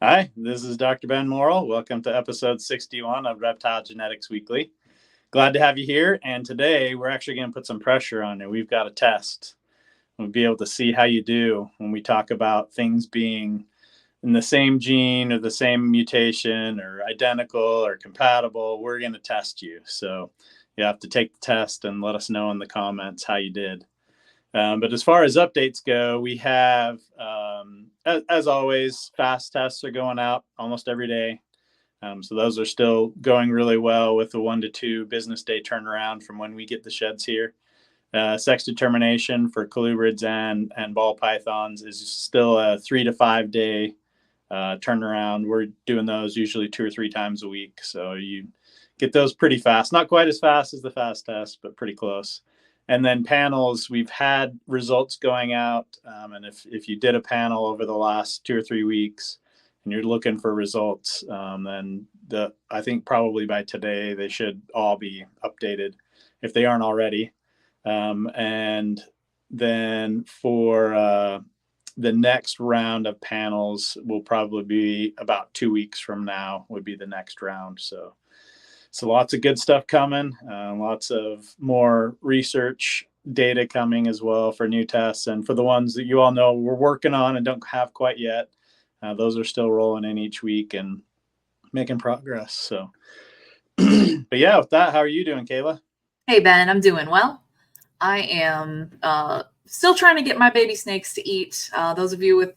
Hi, this is Dr. Ben Morrill. Welcome to episode 61 of Reptile Genetics Weekly. Glad to have you here. And today we're actually going to put some pressure on you. We've got a test. We'll be able to see how you do when we talk about things being in the same gene or the same mutation or identical or compatible. We're going to test you. So you have to take the test and let us know in the comments how you did. But as far as updates go, we have, as always, fast tests are going out almost every day. So those are still going really well with the 1 to 2 business day turnaround from when we get the sheds here. Sex determination for colubrids and ball pythons is still a 3 to 5 day turnaround. We're doing those usually 2 or 3 times a week. So you get those pretty fast. Not quite as fast as the fast test, but pretty close. And then panels, we've had results going out. And if you did a panel over the last 2 or 3 weeks and you're looking for results, then I think probably by today they should all be updated if they aren't already. And then for the next round of panels will probably be about 2 weeks from now would be the next round. So lots of good stuff coming, lots of more research data coming as well for new tests. And for the ones that you all know we're working on and don't have quite yet, those are still rolling in each week and making progress. So, but yeah, with that, how are you doing, Kayla? Hey, Ben, I'm doing well. I am still trying to get my baby snakes to eat. Those of you with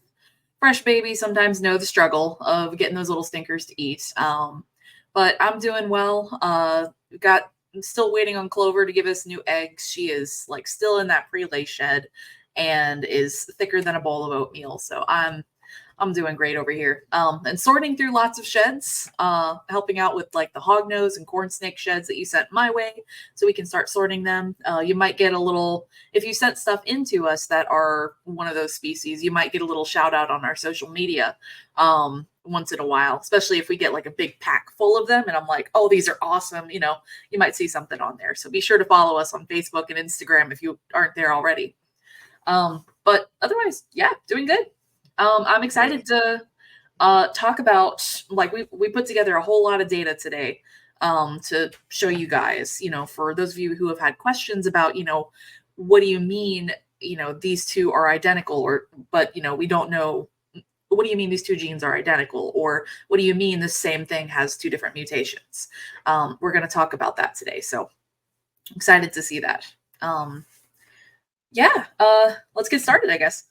fresh babies sometimes know the struggle of getting those little stinkers to eat. But I'm doing well. I'm still waiting on Clover to give us new eggs. She is like still in that pre-lay shed and is thicker than a bowl of oatmeal. So I'm doing great over here. And sorting through lots of sheds, helping out with like the hognose and corn snake sheds that you sent my way so we can start sorting them. You might get a little, if you sent stuff into us that are one of those species, you might get a little shout out on our social media once in a while, especially if we get like a big pack full of them and I'm like, oh, these are awesome. You might see something on there. So be sure to follow us on Facebook and Instagram if you aren't there already. But otherwise, yeah, doing good. I'm excited to talk about, like, we put together a whole lot of data today to show you guys, for those of you who have had questions about, what do you mean, these two are identical, but we don't know, what do you mean these two genes are identical, or what do you mean the same thing has 2 different mutations? We're going to talk about that today. So I'm excited to see that. Let's get started, I guess.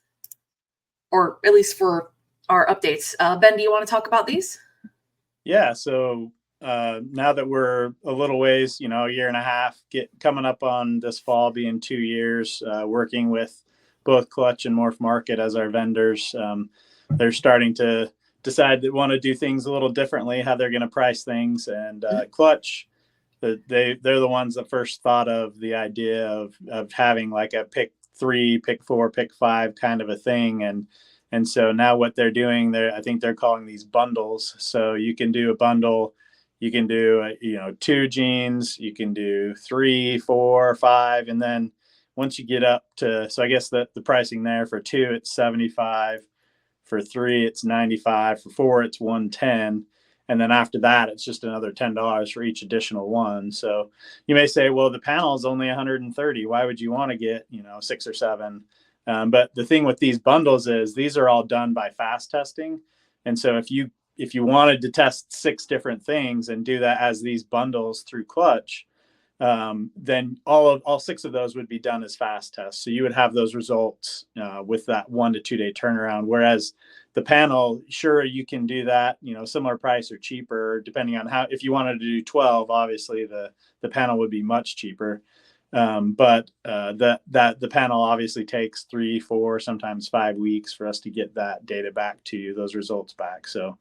Or at least for our updates. Ben, do you want to talk about these? Yeah. So now that we're a little ways, a year and a half, coming up on this fall being 2 years, working with both Clutch and Morph Market as our vendors, they're starting to decide they want to do things a little differently, how they're going to price things. And Clutch, they're the ones that first thought of the idea of having like a pick 3, pick 4, pick 5 kind of a thing. And so now what they're doing there, I think they're calling these bundles. So you can do a bundle, you can do 2 genes, you can do 3, 4, 5, and then once you get up to, so I guess the pricing there for 2 it's 75, for 3 it's 95, for 4 it's 110. And then after that, it's just another $10 for each additional one. So you may say, well, the panel is only 130. Why would you want to get, 6 or 7? But the thing with these bundles is these are all done by fast testing. And so if you wanted to test 6 different things and do that as these bundles through Clutch, then all 6 of those would be done as fast tests. So you would have those results with that 1 to 2 day turnaround. Whereas the panel, sure, you can do that, similar price or cheaper, depending on if you wanted to do 12, obviously the panel would be much cheaper. But the panel obviously takes 3, 4, sometimes 5 weeks for us to get that data back to you, those results back. So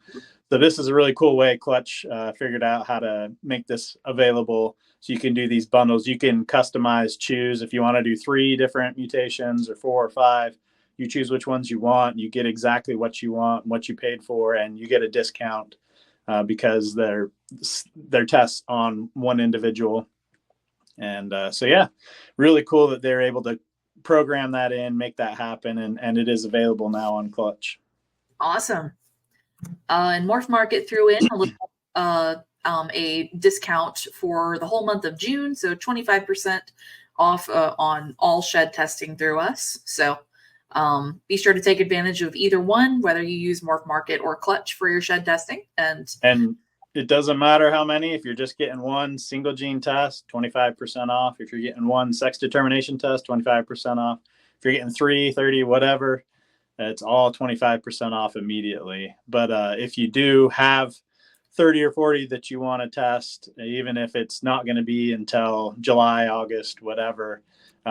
this is a really cool way Clutch figured out how to make this available. So you can do these bundles. You can choose if you want to do 3 different mutations or 4 or 5. You choose which ones you want. You get exactly what you want, what you paid for, and you get a discount because they're tests on one individual. And really cool that they're able to program that in, make that happen, and it is available now on Clutch. Awesome. And Morph Market threw in a little a discount for the whole month of June, so 25% off on all shed testing through us. So be sure to take advantage of either one, whether you use Morph Market or Clutch for your shed testing. And it doesn't matter how many. If you're just getting one single gene test, 25% off. If you're getting one sex determination test, 25% off. If you're getting 3, 30, whatever, it's all 25% off immediately. But if you do have 30 or 40 that you want to test, even if it's not going to be until July, August, whatever,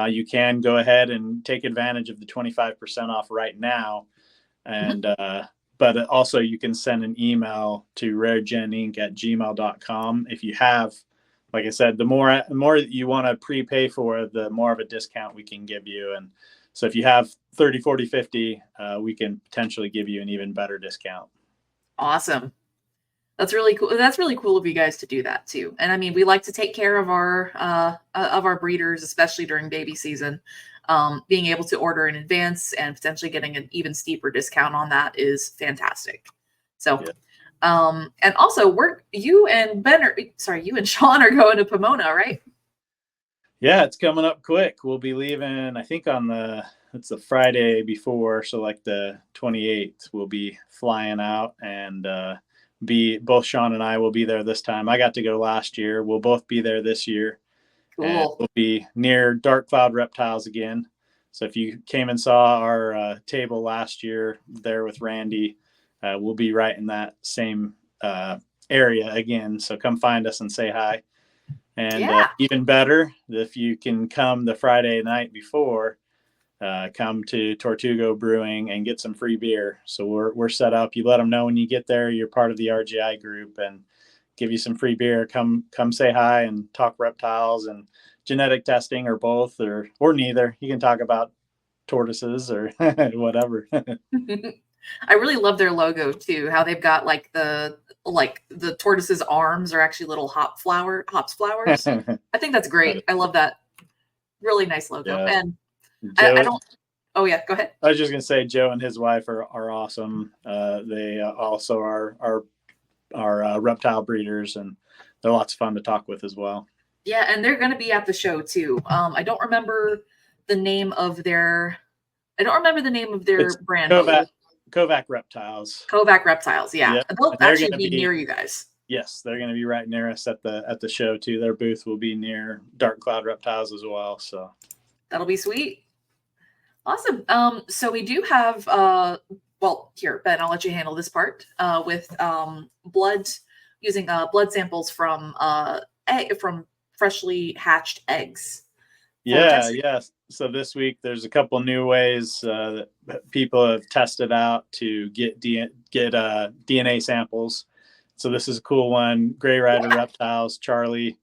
you can go ahead and take advantage of the 25% off right now. And but also you can send an email to raregeninc@gmail.com if you have, like I said, the more that you want to prepay for, the more of a discount we can give you. And so if you have 30, 40, 50, we can potentially give you an even better discount. Awesome. That's really cool. That's really cool of you guys to do that too. And I mean, we like to take care of our breeders, especially during baby season. Being able to order in advance and potentially getting an even steeper discount on that is fantastic. So, yeah. And also, you and Sean are going to Pomona, right? Yeah, it's coming up quick. We'll be leaving, I think, it's the Friday before, so like the 28th, we'll be flying out, and both Sean and I will be there this time. I got to go last year. We'll both be there this year. Cool. And we'll be near Dark Cloud Reptiles again. So if you came and saw our table last year there with Randy, we'll be right in that same area again. So come find us and say hi. And even better, if you can come the Friday night before, come to Tortugo Brewing and get some free beer. So we're set up. You let them know when you get there, you're part of the RGI group, and give you some free beer. Come say hi and talk reptiles and genetic testing, or both, or neither. You can talk about tortoises or whatever. I really love their logo too. How they've got like the tortoise's arms are actually little hops flowers. I think that's great. I love that. Really nice logo. Yeah. And I don't. Oh yeah, go ahead. I was just gonna say, Joe and his wife are awesome. They also are reptile breeders, and they're lots of fun to talk with as well. Yeah, and they're going to be at the show too. I don't remember the name of their brand. Kovac Reptiles. Kovac Reptiles, yeah. Yep. They'll actually be near you guys. Yes, they're going to be right near us at the show too. Their booth will be near Dark Cloud Reptiles as well. So that'll be sweet. Awesome. So we do have here, Ben, I'll let you handle this part with blood, using blood samples from freshly hatched eggs. Yeah. So this week there's a couple new ways that people have tested out to get DNA samples. So this is a cool one. Gray Rider Reptiles, Charlie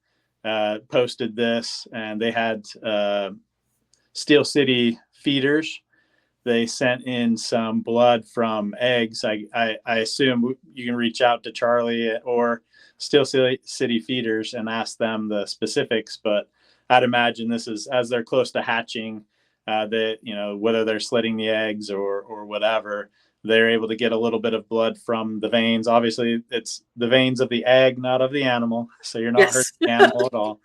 posted this, and they had Steel City feeders. They sent in some blood from eggs. I assume you can reach out to Charlie or Steel City feeders and ask them the specifics, but I'd imagine this is as they're close to hatching, that, whether they're slitting the eggs or whatever, they're able to get a little bit of blood from the veins. Obviously, it's the veins of the egg, not of the animal. So you're not hurting the animal at all.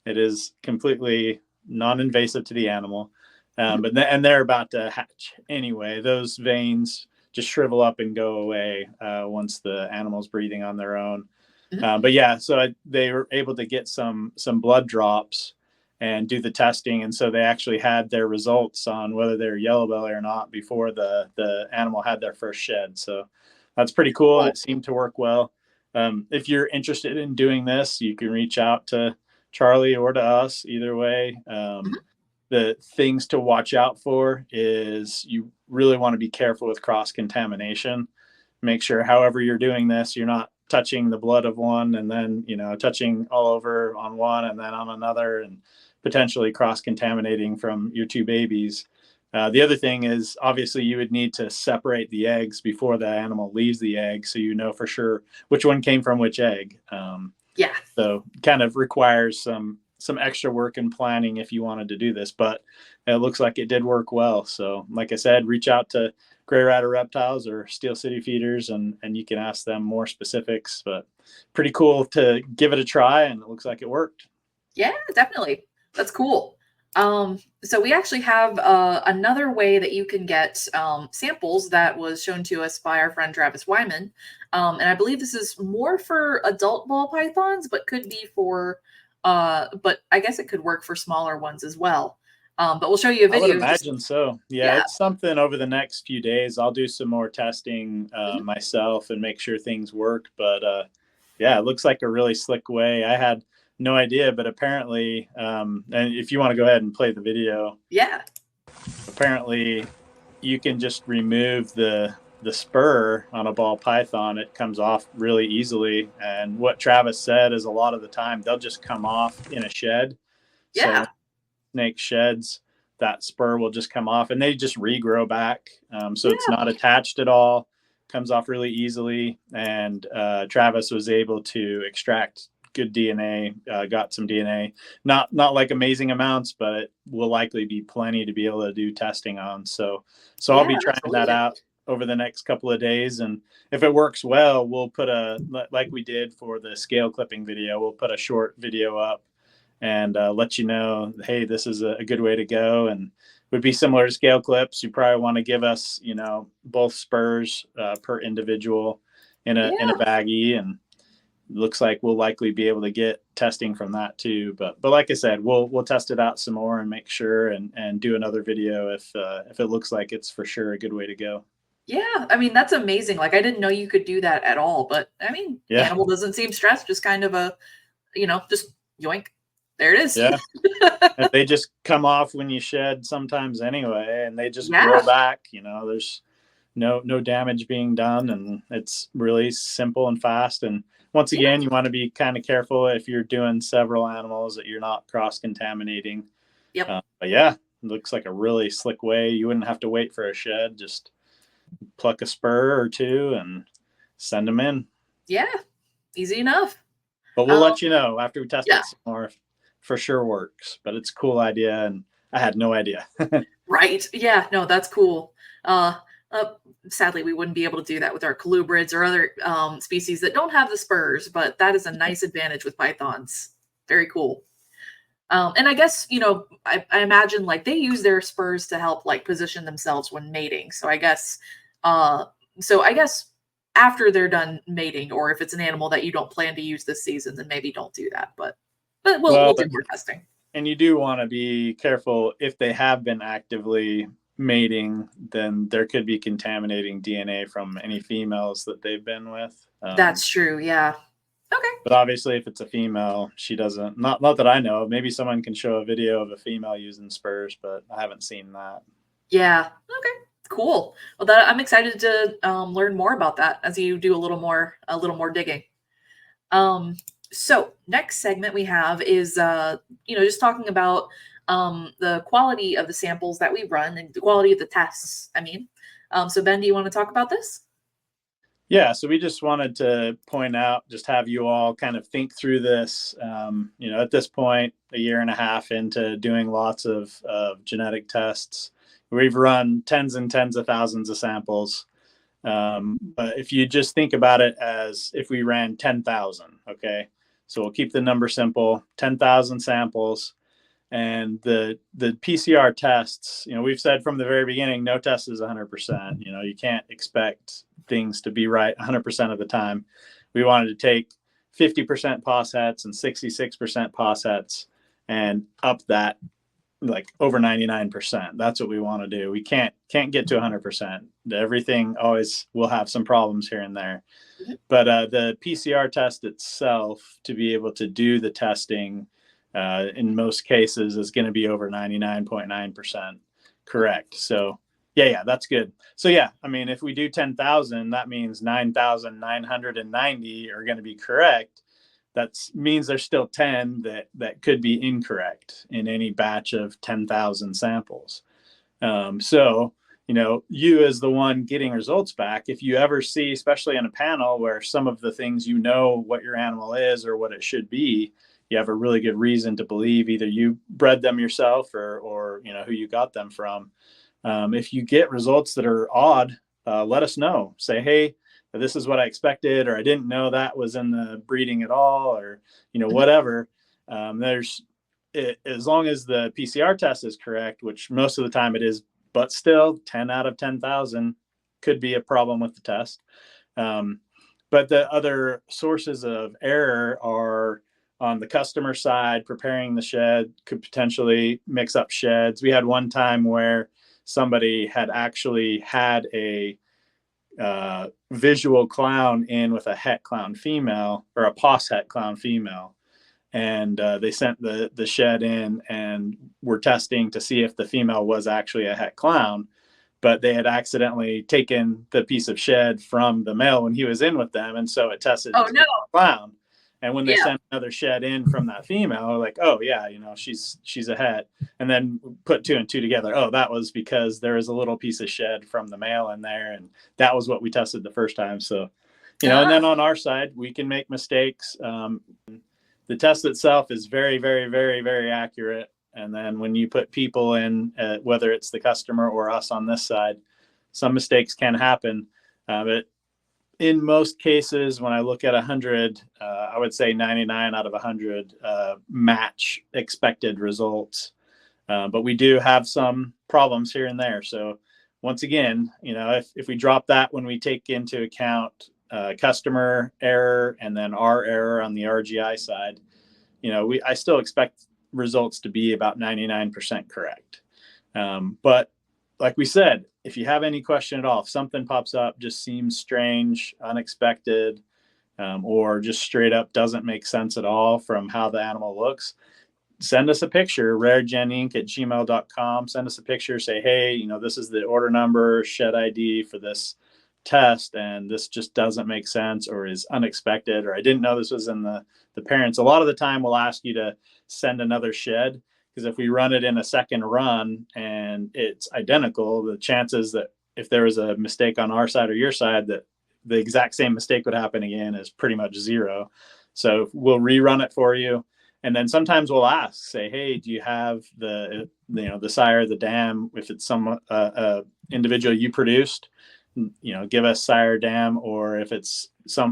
It is completely non-invasive to the animal. But they're about to hatch anyway. Those veins just shrivel up and go away once the animal's breathing on their own. But yeah, so they were able to get some blood drops and do the testing, and so they actually had their results on whether they're yellow belly or not before the animal had their first shed. So that's pretty cool, and it seemed to work well. If you're interested in doing this, you can reach out to Charlie or to us. Either way. The things to watch out for is you really want to be careful with cross-contamination. Make sure, however you're doing this, you're not touching the blood of one and then, touching all over on one and then on another, and potentially cross-contaminating from your two babies. The other thing is, obviously, you would need to separate the eggs before the animal leaves the egg, so you know for sure which one came from which egg. So kind of requires some some extra work and planning if you wanted to do this, but it looks like it did work well. So like I said, reach out to Gray Rider Reptiles or Steel City Feeders, and you can ask them more specifics, but pretty cool to give it a try, and it looks like it worked. Yeah, definitely. That's cool. So we actually have another way that you can get samples that was shown to us by our friend Travis Wyman. And I believe this is more for adult ball pythons, but could be for, but I guess it could work for smaller ones as well. But we'll show you a I would video. imagine so. Yeah, Yeah. it's something over the next few days. I'll do some more testing Mhm. myself and make sure things work. But yeah, it looks like a really slick way. I had no idea, but apparently, and if you want to go ahead and play the video, Yeah. apparently you can just remove the spur on a ball python. It comes off really easily. And what Travis said is a lot of the time they'll just come off in a shed. So Yeah. snake sheds, that spur will just come off and they just regrow back. So it's Yeah. not attached at all, comes off really easily. And Travis was able to extract good DNA, got some DNA, not like amazing amounts, but it will likely be plenty to be able to do testing on. So I'll Yeah. be trying that Absolutely. out over the next couple of days. And if it works well, we'll put like we did for the scale clipping video, we'll put a short video up and let you know, hey, this is a good way to go. And would be similar to scale clips. You probably want to give us, both spurs per individual in a Yeah. baggie, and looks like we'll likely be able to get testing from that too. But like I said, we'll test it out some more and make sure and do another video if it looks like it's for sure a good way to go. Yeah, I mean, that's amazing. Like, I didn't know you could do that at all. But I mean, Yeah, animal doesn't seem stressed, just kind of a, just yoink. There it is. yeah. And they just come off when you shed sometimes anyway, and they just grow Yeah. back. There's no damage being done, and it's really simple and fast. And once Yeah. again, you want to be kind of careful if you're doing several animals that you're not cross contaminating. Yep. But yeah, it looks like a really slick way. You wouldn't have to wait for a shed, just pluck a spur or two and send them in. Yeah. Easy enough. But we'll Um, let you know after we test yeah. it some more if for sure works. But it's a cool idea, and I had no idea. Right. Yeah. No, that's cool. Uh, uh, Sadly, we wouldn't be able to do that with our colubrids or other species that don't have the spurs, but that is a nice advantage with pythons. Very cool. And I guess, I imagine like they use their spurs to help like position themselves when mating. Uh, so I guess after they're done mating, or if it's an animal that you don't plan to use this season, then maybe don't do that. But we'll Well, do more testing. and you do want to be careful if they have been actively mating, then there could be contaminating DNA from any females that they've been with. That's true. Yeah. Okay. But obviously, if it's a female, she doesn't. Not that I know of. Maybe someone can show a video of a female using spurs, but I haven't seen that. Yeah. Okay. Cool. Well, that I'm excited to learn more about that as you do a little more digging. So next segment we have is just talking about the quality of the samples that we run and the quality of the tests. So Ben, do you want to talk about this? Yeah, so we just wanted to point out, just have you all kind of think through this. At this point, a year and a half into doing lots of genetic tests, we've run tens and tens of thousands of samples. But if you just think about it as if we ran 10,000, okay? So we'll keep the number simple, 10,000 samples. And the PCR tests, we've said from the very beginning, no test is 100%. You can't expect things to be right 100% of the time. We wanted to take 50% pos hets and 66% pos hets and up that like over 99%. That's what we want to do. We can't get to 100%. Everything always will have some problems here and there. Mm-hmm. But the PCR test itself, to be able to do the testing, in most cases is going to be over 99.9% correct. So yeah, that's good. So yeah, if we do 10,000, that means 9,990 are going to be correct. That means there's still 10 that could be incorrect in any batch of 10,000 samples. So, you as the one getting results back, if you ever see, especially in a panel where some of the things what your animal is or what it should be, you have a really good reason to believe either you bred them yourself or who you got them from. If you get results that are odd, let us know. Say, hey, this is what I expected, or I didn't know that was in the breeding at all, or whatever. As long as the PCR test is correct, which most of the time it is, but still 10 out of 10,000 could be a problem with the test. But the other sources of error are on the customer side. Preparing the shed could potentially mix up sheds. We had one time where somebody had actually had a visual clown in with a het clown female, or a pos het clown female. And they sent the shed in and were testing to see if the female was actually a het clown, but they had accidentally taken the piece of shed from the male when he was in with them, and so it tested Oh no. clown. And when they Yeah. sent another shed in from that female, like, oh yeah, she's a het, and then put two and two together. Oh, that was because there was a little piece of shed from the male in there, and that was what we tested the first time. So, and then on our side, we can make mistakes. The test itself is very, very, very, very accurate. And then when you put people in, whether it's the customer or us on this side, some mistakes can happen. But in most cases, when I look at 100, I would say 99 out of 100 match expected results. But we do have some problems here and there. So once again, if we drop that when we take into account customer error and then our error on the RGI side, I still expect results to be about 99% correct. But like we said, if you have any question at all, if something pops up, just seems strange, unexpected, or just straight up doesn't make sense at all from how the animal looks, send us a picture, raregeninc@gmail.com. Send us a picture, say, hey, this is the order number, shed ID for this test, and this just doesn't make sense or is unexpected, or I didn't know this was in the parents. A lot of the time we'll ask you to send another shed, because if we run it in a second run and it's identical, the chances that if there was a mistake on our side or your side, that the exact same mistake would happen again is pretty much zero. So we'll rerun it for you. And then sometimes we'll ask, say, hey, do you have the sire, the dam? If it's some individual you produced, give us sire, dam, or if it's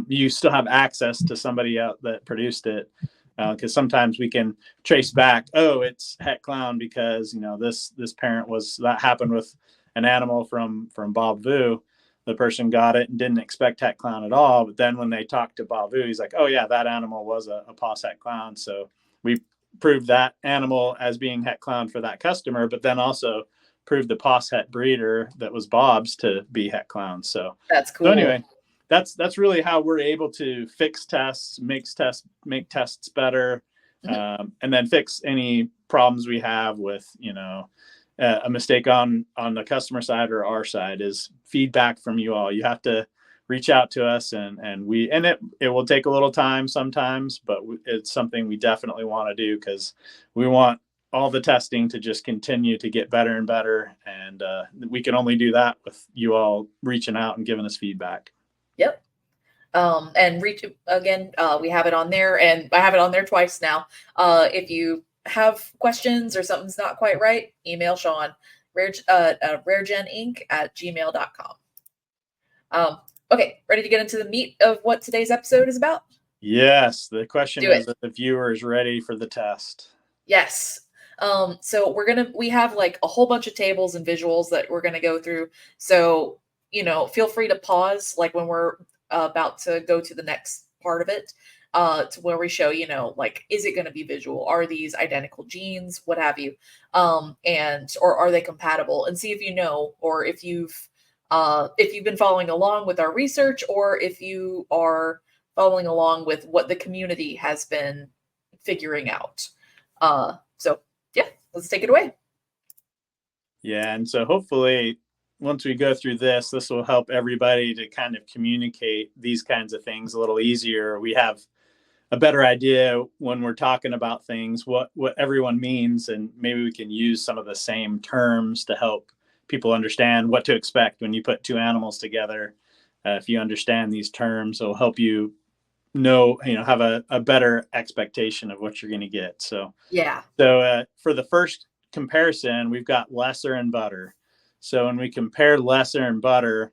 you still have access to somebody out that produced it. Because sometimes we can trace back, oh, it's het clown because this parent that happened with an animal from Bob Vu. The person got it and didn't expect het clown at all, but then when they talked to Bob Vu, he's like, oh yeah, that animal was a pos het clown. So we proved that animal as being het clown for that customer, but then also proved the pos het breeder that was Bob's to be het clown. So that's cool. So anyway, that's really how we're able to fix tests, make tests better, and then fix any problems we have with a mistake on the customer side or our side. Is feedback from you all. You have to reach out to us, and it will take a little time sometimes, but it's something we definitely want to do, because we want all the testing to just continue to get better and better, and we can only do that with you all reaching out and giving us feedback. Yep. And reach again, we have it on there, and I have it on there twice now. If you have questions or something's not quite right, email Sean, raregeninc@gmail.com. Okay, ready to get into the meat of what today's episode is about? Yes, the question is if the viewer is ready for the test. Yes. So we have like a whole bunch of tables and visuals that we're gonna go through. So feel free to pause, like when we're about to go to the next part of it, to where we show, like, is it going to be visual? Are these identical genes? What have you? Or are they compatible? And see if or if you've been following along with our research, or if you are following along with what the community has been figuring out. So yeah, let's take it away. Yeah, and so hopefully once we go through this will help everybody to kind of communicate these kinds of things a little easier. We have a better idea when we're talking about things, what everyone means, and maybe we can use some of the same terms to help people understand what to expect when you put two animals together. If you understand these terms, it'll help you know, have a better expectation of what you're going to get. So Yeah. for the first comparison, we've got lesser and butter. So when we compare lesser and butter,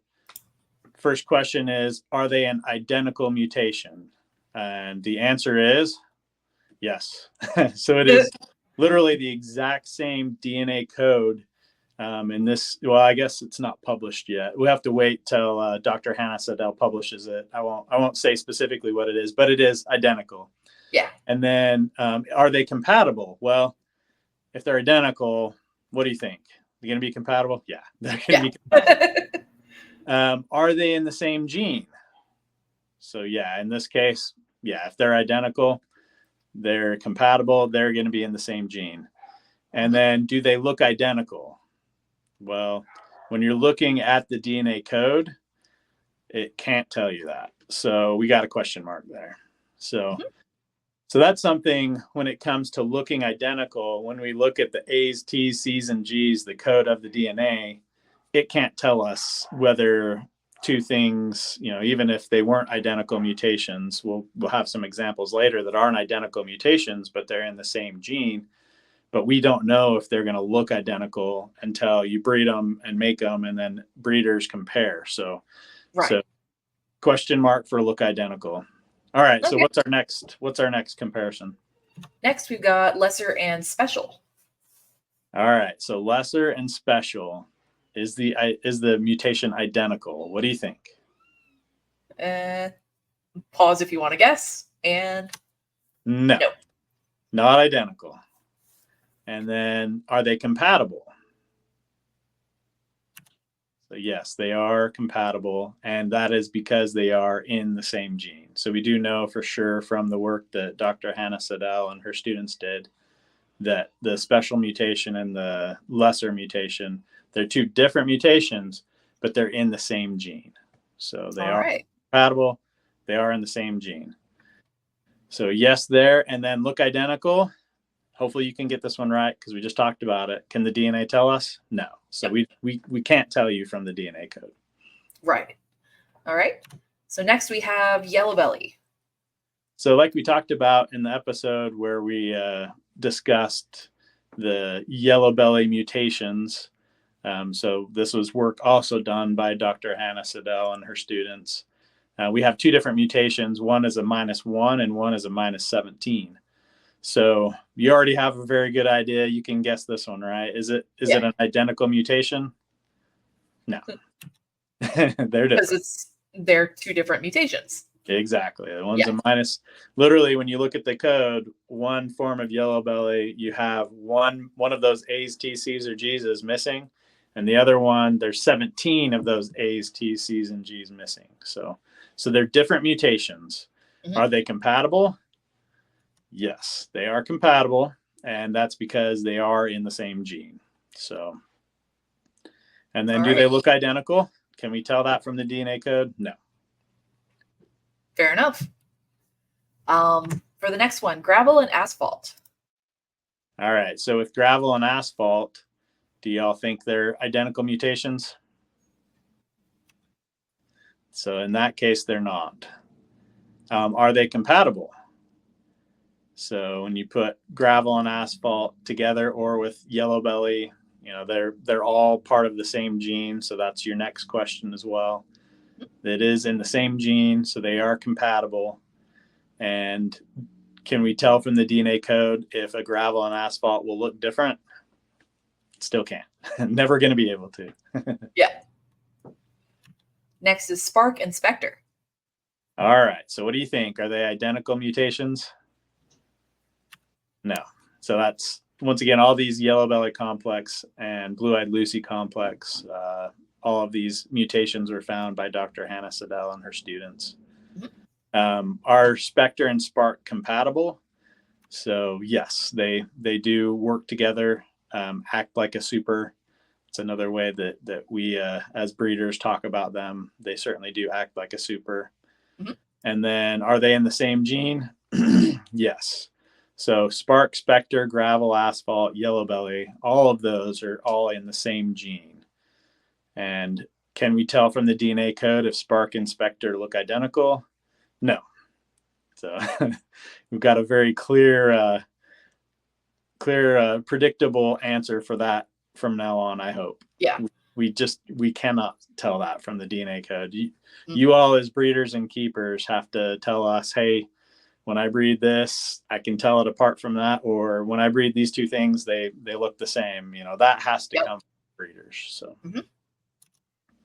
first question is, are they an identical mutation? And the answer is yes. So it is literally the exact same DNA code. In this, well, I guess it's not published yet. We have to wait till Dr. Hannah Sadell publishes it. I won't say specifically what it is, but it is identical. Yeah. And then, are they compatible? Well, if they're identical, what do you think? They're going to be compatible? Yeah, they're going to be compatible. Are they in the same gene? So yeah, in this case, yeah, if they're identical, they're compatible, they're going to be in the same gene. And then, do they look identical? Well, when you're looking at the DNA code, it can't tell you that. So we got a question mark there. So that's something when it comes to looking identical. When we look at the A's, T's, C's, and G's, the code of the DNA, it can't tell us whether two things, even if they weren't identical mutations. We'll have some examples later that aren't identical mutations, but they're in the same gene. But we don't know if they're going to look identical until you breed them and make them, and then breeders compare. So question mark for look identical. All right. Okay. So what's our next comparison? Next, we've got lesser and special. All right. So lesser and special, is the mutation identical? What do you think? Pause if you want to guess. And no, not identical. And then, are they compatible? So yes, they are compatible, and that is because they are in the same gene. So we do know for sure from the work that Dr. Hannah Sadell and her students did that the special mutation and the lesser mutation, they're two different mutations, but they're in the same gene. So they are compatible. They are in the same gene. So yes, there. And then look identical. Hopefully you can get this one right because we just talked about it. Can the DNA tell us? No. So we can't tell you from the DNA code. Right. All right. So next we have yellow belly. So like we talked about in the episode where we discussed the yellow belly mutations. So this was work also done by Dr. Hannah Sadell and her students. We have two different mutations. One is a -1 and one is a -17. So you already have a very good idea. You can guess this one, right? Is it an identical mutation? No. They're different. Because they're two different mutations. Exactly. One's a minus. Literally, when you look at the code, one form of yellow belly, you have one of those A's, T's, C's, or G's is missing. And the other one, there's 17 of those A's, T's, C's, and G's missing. So they're different mutations. Are they compatible? Yes, they are compatible, and that's because they are in the same gene. So, and then do they look identical? Can we tell that from the DNA code? No. Fair enough. For the next one, gravel and asphalt. All right. So with gravel and asphalt, do y'all think they're identical mutations? So in that case, they're not. Are they compatible? So when you put gravel and asphalt together, or with yellow belly, they're all part of the same gene. So that's your next question as well. It is in the same gene, so they are compatible. And can we tell from the DNA code if a gravel and asphalt will look different? Still can't. Never going to be able to. Yeah. Next is Spark and Spectre. All right. So what do you think? Are they identical mutations? No. So that's, once again, all these yellow belly complex and blue-eyed Lucy complex, all of these mutations were found by Dr. Hannah Sadell and her students. Are Spectre and Spark compatible? So yes, they do work together, act like a super. It's another way that we as breeders talk about them. They certainly do act like a super. And then, are they in the same gene? Yes. So Spark, Spectre, gravel, asphalt, yellow belly, all of those are all in the same gene. And can we tell from the DNA code if Spark and Spectre look identical? No. So we've got a very clear, predictable answer for that from now on, I hope. Yeah. We cannot tell that from the DNA code. Mhm. You all as breeders and keepers have to tell us, hey, when I breed this, I can tell it apart from that, or when I breed these two things, they look the same. That has to Yep. come from breeders. So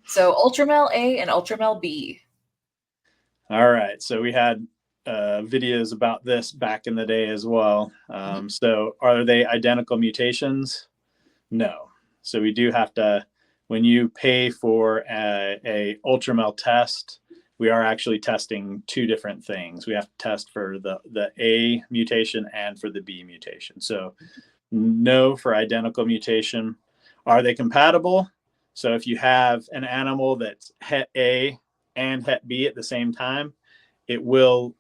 So Ultramel A and Ultramel B. all right, so we had videos about this back in the day as well. So are they identical mutations? No. So we do have to, when you pay for a Ultramel test, we are actually testing two different things. We have to test for the A mutation and for the B mutation. So no for identical mutation. Are they compatible? So if you have an animal that's Het A and Het B at the same time, it will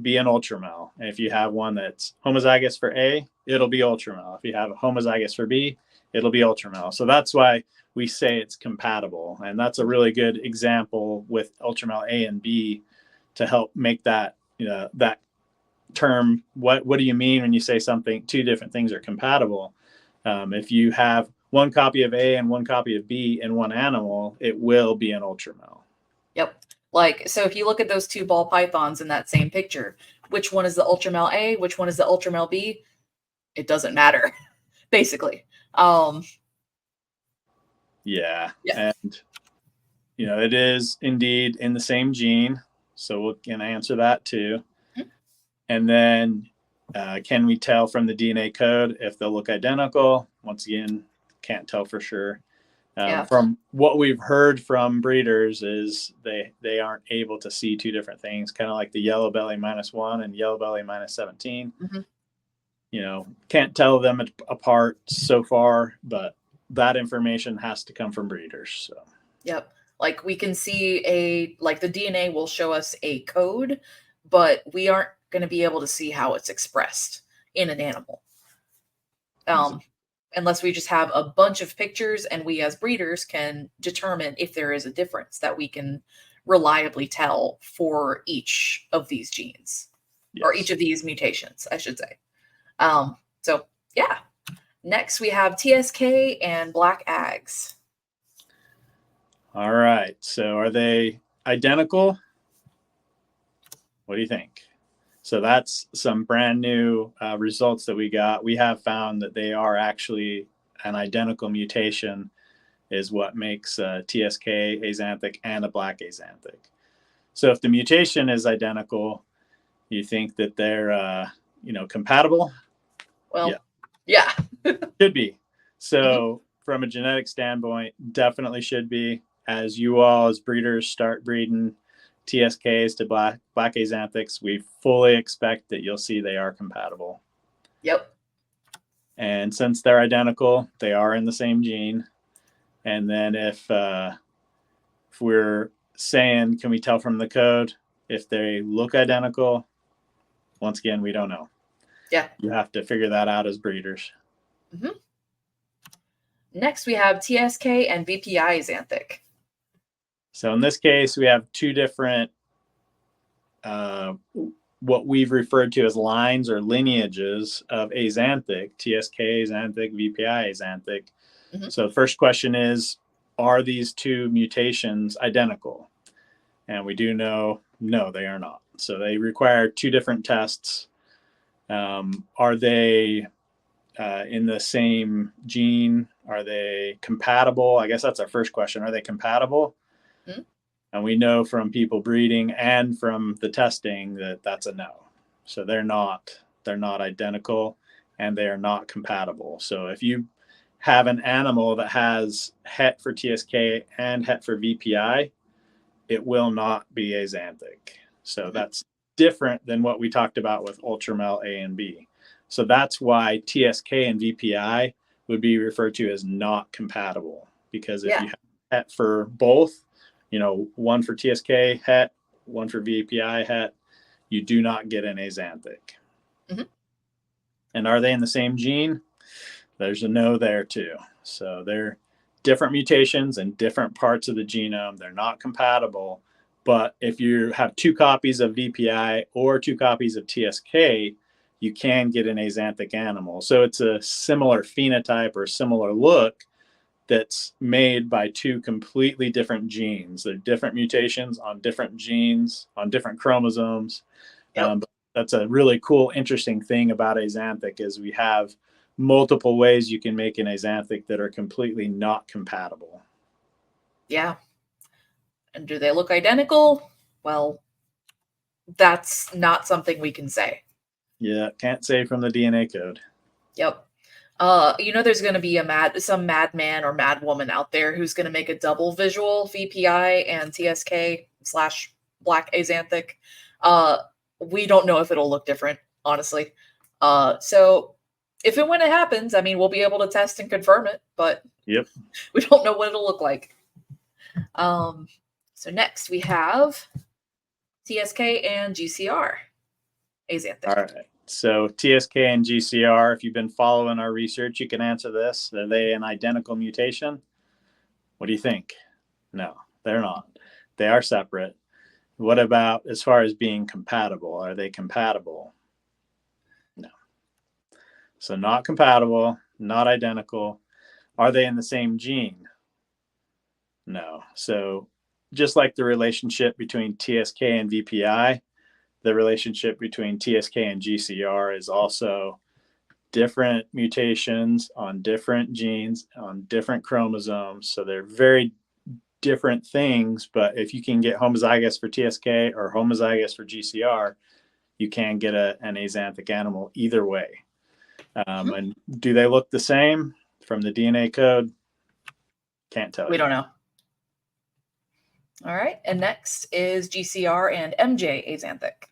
be an Ultramel. And if you have one that's homozygous for A, it'll be Ultramel. If you have a homozygous for B, it'll be Ultramel. So that's why we say it's compatible. And that's a really good example with Ultramel A and B to help make that, that term. What do you mean when you say two different things are compatible? If you have one copy of A and one copy of B in one animal, it will be an Ultramel. Yep. So if you look at those two ball pythons in that same picture, which one is the Ultramel A, which one is the Ultramel B? It doesn't matter, basically. Yeah. And, it is indeed in the same gene. So we can answer that too. And then can we tell from the DNA code if they'll look identical? Once again, can't tell for sure. From what we've heard from breeders is they aren't able to see two different things, kind of like the yellow belly -1 and yellow belly -17. Can't tell them apart so far, but that information has to come from breeders. So yep. We can see the DNA will show us a code, but we aren't going to be able to see how it's expressed in an animal. Unless we just have a bunch of pictures and we as breeders can determine if there is a difference that we can reliably tell for each of these genes. Yes. Or each of these mutations, I should say. So yeah. Next we have TSK and black Ags. All right. So are they identical? What do you think? So that's some brand new results that we got. We have found that they are actually an identical mutation is what makes TSK axanthic and a black axanthic. So if the mutation is identical, you think that they're, compatible? Well, yeah. Should be. So from a genetic standpoint, definitely should be. As you all as breeders start breeding TSKs to black axanthics, we fully expect that you'll see they are compatible. Yep. And since they're identical, they are in the same gene. And then if we're saying, can we tell from the code if they look identical? Once again, we don't know. Yeah. You have to figure that out as breeders. Next, we have TSK and VPI axanthic. So in this case, we have two different what we've referred to as lines or lineages of axanthic, TSK axanthic, VPI axanthic. So the first question is, are these two mutations identical? And we do know, no, they are not. So they require two different tests. Are they in the same gene? Are they compatible? I guess that's our first question. Are they compatible? And we know from people breeding and from the testing that that's a no. So they're not identical and they are not compatible. So if you have an animal that has Het for TSK and Het for VPI, it will not be axanthic. So that's different than what we talked about with Ultramel A and B. So that's why TSK and VPI would be referred to as not compatible, because if you have Het for both, one for TSK Het, one for VPI Het, you do not get an axanthic. And are they in the same gene? There's a no there too. So they're different mutations in different parts of the genome. They're not compatible, But if you have 2 copies of VPI or 2 copies of TSK, you can get an axanthic animal. So it's a similar phenotype or similar look that's made by 2 completely different genes. They're different mutations on different genes, on different chromosomes. Yep. But that's a really cool, interesting thing about axanthic is we have multiple ways you can make an axanthic that are completely not compatible. Yeah. And do they look identical? Well, that's not something we can say. Yeah, can't say from the DNA code. Yep. There's going to be some madman or madwoman out there who's going to make a double visual VPI and TSK slash black axanthic. We don't know if it'll look different, honestly. So if and when it happens, I mean, we'll be able to test and confirm it, but Yep. we don't know what it'll look like. So next we have TSK and GCR axanthic. All right. So TSK and GCR, if you've been following our research, you can answer this. Are they an identical mutation? What do you think? No, they're not. They are separate. What about as far as being compatible? Are they compatible? No. So not compatible, not identical. Are they in the same gene? No. So just like the relationship between TSK and VPI, the relationship between TSK and GCR is also different mutations on different genes, on different chromosomes. So they're very different things, but if you can get homozygous for TSK or homozygous for GCR, you can get an axanthic animal either way. And do they look the same from the DNA code? Can't tell you. We don't know. All right. And next is GCR and MJ axanthic.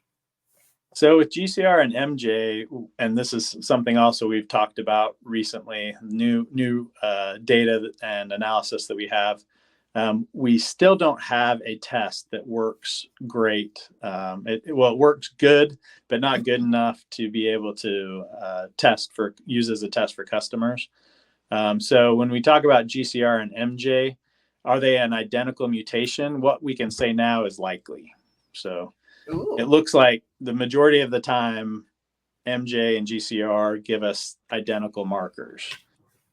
So with GCR and MJ, and this is something also we've talked about recently, new data and analysis that we have, we still don't have a test that works great. It works good, but not good enough to be able to use as a test for customers. So when we talk about GCR and MJ, are they an identical mutation? What we can say now is likely. So it looks like the majority of the time, MJ and GCR give us identical markers.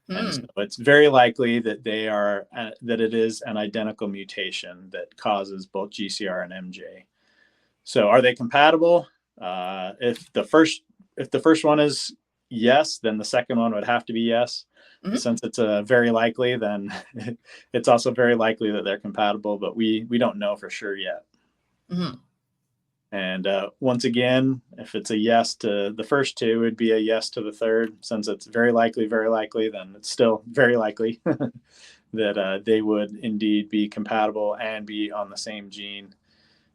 And so it's very likely that that it is an identical mutation that causes both GCR and MJ. So are they compatible? If the first one is yes, then the second one would have to be yes. Since it's very likely, then it's also very likely that they're compatible, but we don't know for sure yet. And once again, if it's a yes to the first 2, it'd be a yes to the third. Since it's very likely, then it's still very likely that they would indeed be compatible and be on the same gene.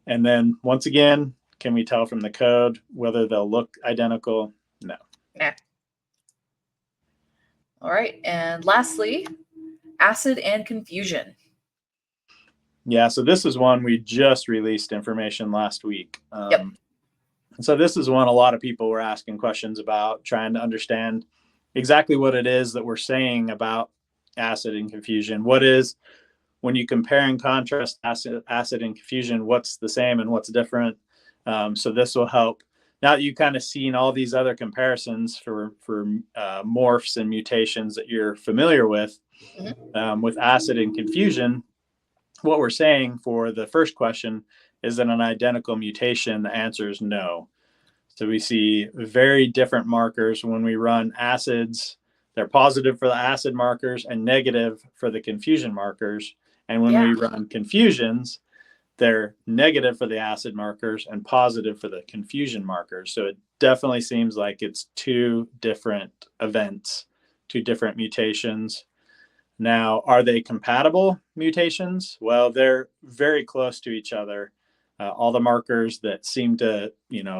And then once again, can we tell from the code whether they'll look identical? No. Yeah. All right. And lastly, acid and confusion. Yeah, so this is one we just released information last week. So this is one a lot of people were asking questions about, trying to understand exactly what it is that we're saying about acid and confusion. What is, when you compare and contrast acid and confusion, what's the same and what's different? So this will help. Now that you've kind of seen all these other comparisons for morphs and mutations that you're familiar with acid and confusion, what we're saying for the first question is that an identical mutation, the answer is no. So we see very different markers when we run acids. They're positive for the acid markers and negative for the confusion markers. And when we run confusions, they're negative for the acid markers and positive for the confusion markers. So it definitely seems like it's 2 different events, 2 different mutations. Now, are they compatible mutations? Well, they're very close to each other. All the markers that seem to,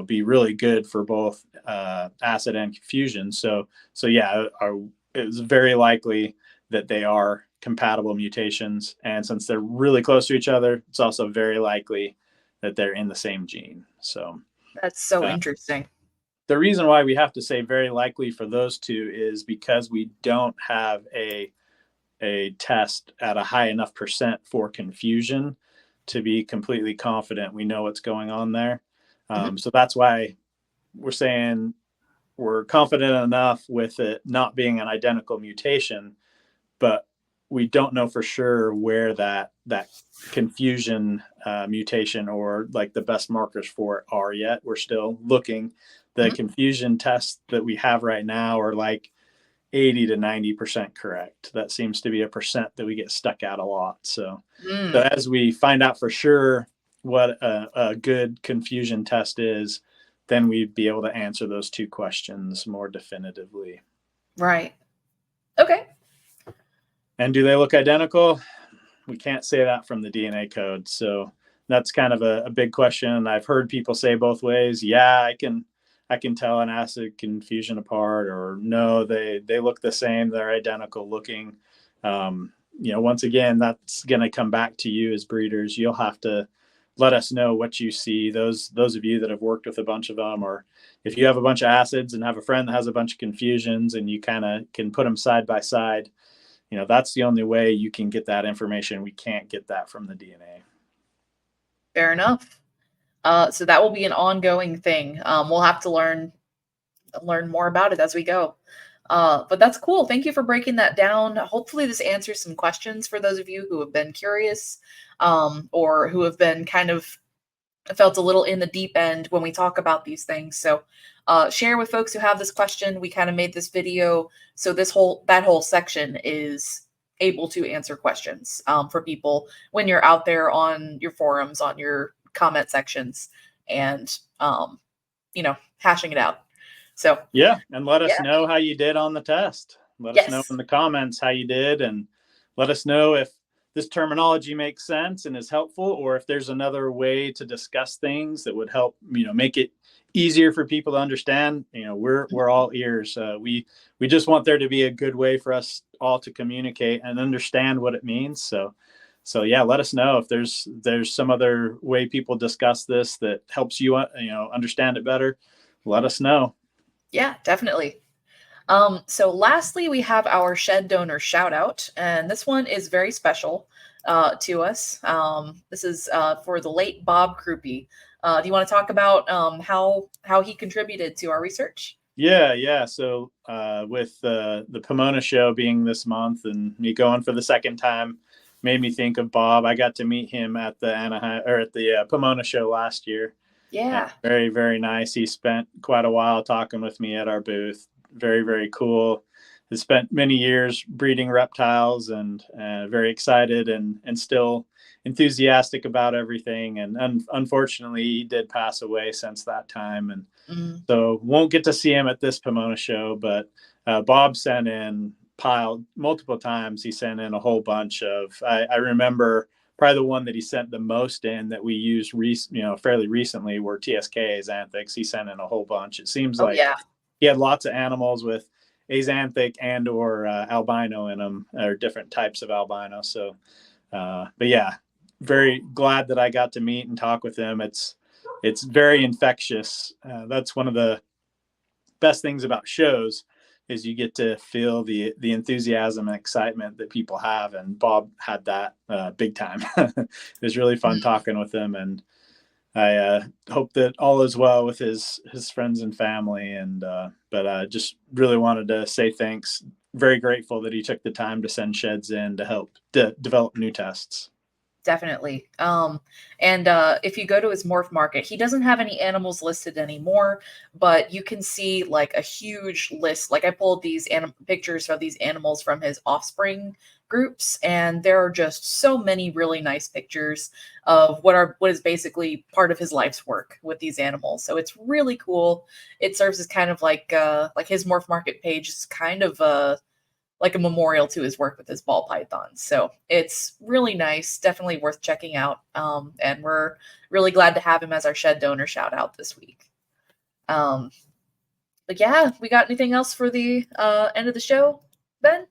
be really good for both acid and confusion. So yeah, it's very likely that they are compatible mutations. And since they're really close to each other, it's also very likely that they're in the same gene. So that's so interesting. The reason why we have to say very likely for those 2 is because we don't have a test at a high enough percent for confusion. to be completely confident we know what's going on there. Mhm. So that's why we're saying we're confident enough with it not being an identical mutation, but we don't know for sure where that confusion mutation or like the best markers for it are yet. We're still looking. The Mhm. confusion tests that we have right now are like 80 to 90% correct. That seems to be a percent that we get stuck at a lot. So Mm. as we find out for sure what a good confusion test is, then we'd be able to answer those two questions more definitively. Right. Okay. And do they look identical? We can't say that from the DNA code. So that's kind of a big question. I've heard people say both ways. Yeah, I can tell an acid confusion apart, or no, they look the same. They're identical looking. Once again, that's going to come back to you as breeders. You'll have to let us know what you see. Those of you that have worked with a bunch of them, or if you have a bunch of acids and have a friend that has a bunch of confusions, and you kind of can put them side by side, that's the only way you can get that information. We can't get that from the DNA. Fair enough. So that will be an ongoing thing. We'll have to learn more about it as we go. But that's cool. Thank you for breaking that down. Hopefully, this answers some questions for those of you who have been curious, or who have been kind of felt a little in the deep end when we talk about these things. So share with folks who have this question. We kind of made this video so that whole section is able to answer questions for people when you're out there on your forums, on your comment sections, and hashing it out. So Yeah, and let us yeah. know how you did on the test. Let us know Yes. in the comments how you did, and let us know if this terminology makes sense and is helpful, or if there's another way to discuss things that would help, make it easier for people to understand. We're all ears. We just want there to be a good way for us all to communicate and understand what it means. So yeah, let us know if there's some other way people discuss this that helps you understand it better. Let us know. Yeah, definitely. So lastly, we have our shed donor shout out, and this one is very special to us. This is for the late Bob Crupi. Do you want to talk about how he contributed to our research? Yeah. So with the Pomona show being this month and me going for the second time, made me think of Bob. I got to meet him at the Pomona show last year. And Yeah. very, very nice. He spent quite a while talking with me at our booth. Very, very cool. He spent many years breeding reptiles, and very excited and still enthusiastic about everything. And unfortunately, he did pass away since that time. And Mm. so won't get to see him at this Pomona show, but Bob sent in piled multiple times. He sent in a whole bunch of, I remember probably the one that he sent the most in that we used fairly recently were TSK Axanthics. He sent in a whole bunch. It seems Oh like yeah. he had lots of animals with Axanthic and or albino in them, or different types of albino. So but yeah, very glad that I got to meet and talk with him. It's very infectious. That's one of the best things about shows, is you get to feel the enthusiasm and excitement that people have, and Bob had that big time. It was really fun Mm. talking with him, and I hope that all is well with his friends and family. And but just really wanted to say thanks. Very grateful that he took the time to send sheds in to help develop new tests. Definitely. And if you go to his morph market, he doesn't have any animals listed anymore, but you can see like a huge list. Like I pulled these pictures of these animals from his offspring groups, and there are just so many really nice pictures of what is basically part of his life's work with these animals. So it's really cool. It serves as kind of like his morph market page is kind of like a memorial to his work with his ball pythons. So it's really nice, definitely worth checking out. And we're really glad to have him as our shed donor shout out this week. But yeah, we got anything else for the end of the show, Ben?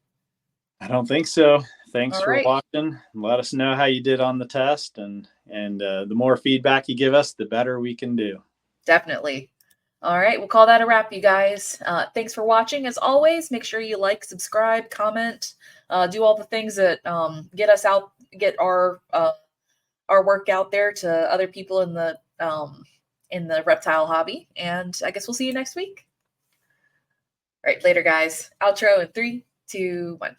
I don't think so. Thanks All for right, watching. Let us know how you did on the test, and the more feedback you give us, the better we can do. definitely. All right, we'll call that a wrap, you guys. Thanks for watching. As always, make sure you like, subscribe, comment, do all the things that get us out, get our our work out there to other people in the reptile hobby. And I guess we'll see you next week. All right, later, guys. Outro in 3, 2, 1.